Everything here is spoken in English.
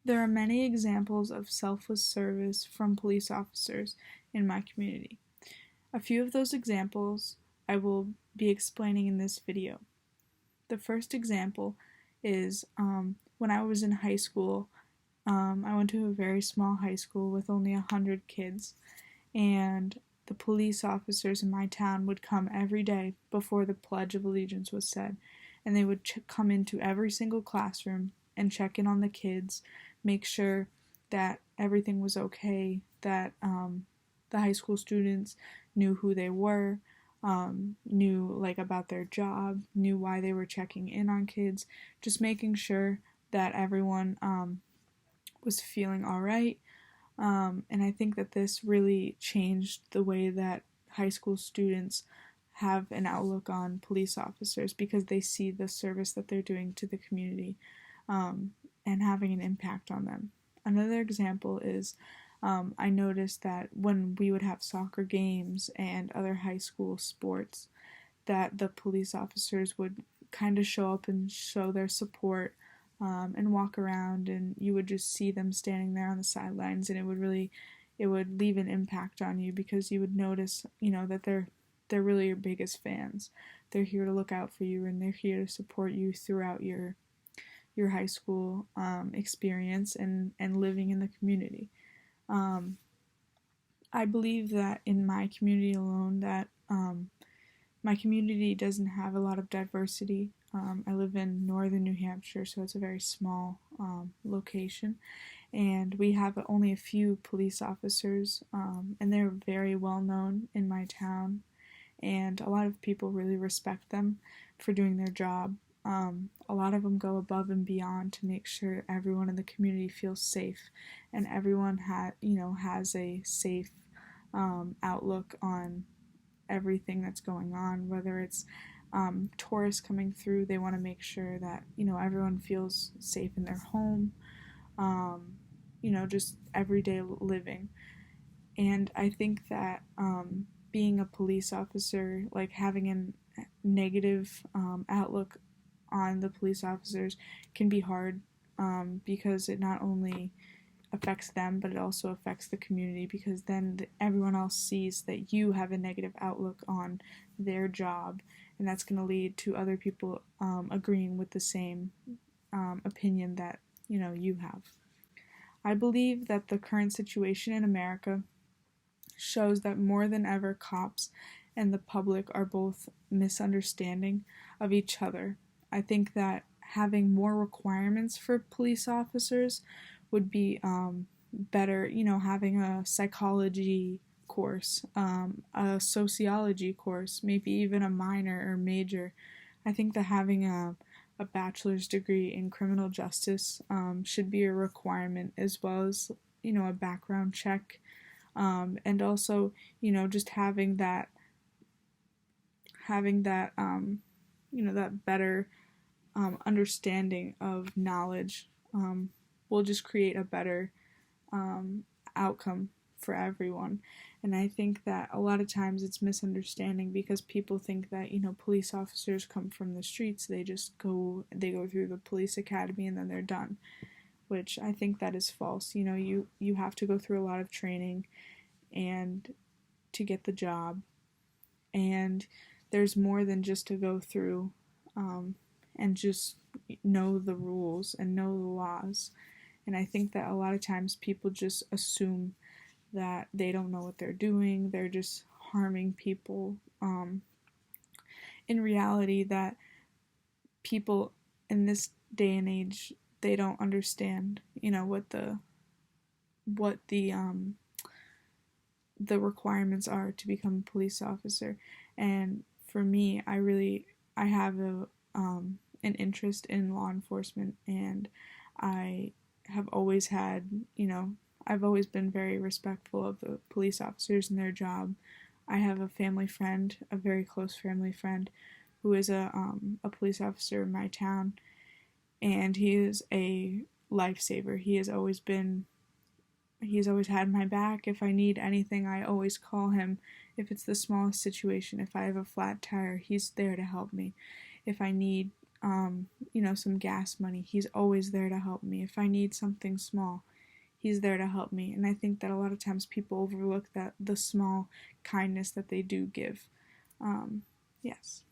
There are many examples of selfless service from police officers in my community. A few of those examples I will be explaining in this video. The first example is when I was in high school. I went to a very small high school with only 100 kids, and the police officers in my town would come every day before the Pledge of Allegiance was said, and they would come into every single classroom and check in on the kids, make sure that everything was okay, that the high school students knew who they were, knew like about their job, knew why they were checking in on kids, just making sure that everyone was feeling all right. And I think that this really changed the way that high school students have an outlook on police officers because they see the service that they're doing to the community and having an impact on them. Another example is I noticed that when we would have soccer games and other high school sports, that the police officers would kind of show up and show their support and walk around, and you would just see them standing there on the sidelines, and it would leave an impact on you because you would notice, that they're really your biggest fans. They're here to look out for you, and they're here to support you throughout your high school experience and living in the community. Um, I believe that in my community alone, that my community doesn't have a lot of diversity. I live in northern New Hampshire, so it's a very small location, and we have only a few police officers, and they're very well known in my town, and a lot of people really respect them for doing their job. A lot of them go above and beyond to make sure everyone in the community feels safe, and everyone has a safe outlook on everything that's going on, whether it's tourists coming through. They want to make sure that everyone feels safe in their home, just everyday living. And I think that being a police officer, like having a negative outlook on the police officers, can be hard because it not only affects them, but it also affects the community because then everyone else sees that you have a negative outlook on their job, and that's going to lead to other people agreeing with the same opinion that you have. I believe that the current situation in America shows that more than ever cops and the public are both misunderstanding of each other. I think that having more requirements for police officers would be better, having a psychology course, a sociology course, maybe even a minor or major. I think that having a bachelor's degree in criminal justice should be a requirement, as well as, a background check. And also, just having that better understanding of knowledge will just create a better outcome for everyone. And I think that a lot of times it's misunderstanding because people think that police officers come from the streets, they go through the police academy and then they're done, which I think that is false. You have to go through a lot of training and to get the job, and there's more than just to go through and just know the rules and know the laws. And I think that a lot of times people just assume that they don't know what they're doing, they're just harming people. In reality, that people in this day and age, they don't understand, what the requirements are to become a police officer. And for me, I have an interest in law enforcement, and I have always had, I've always been very respectful of the police officers and their job. I have a family friend, a very close family friend, who is a police officer in my town, and he is a lifesaver. He's always had my back. If I need anything, I always call him. If it's the smallest situation, if I have a flat tire, he's there to help me. If I need some gas money. He's always there to help me. If I need something small, he's there to help me. And I think that a lot of times people overlook the small kindness that they do give. Yes.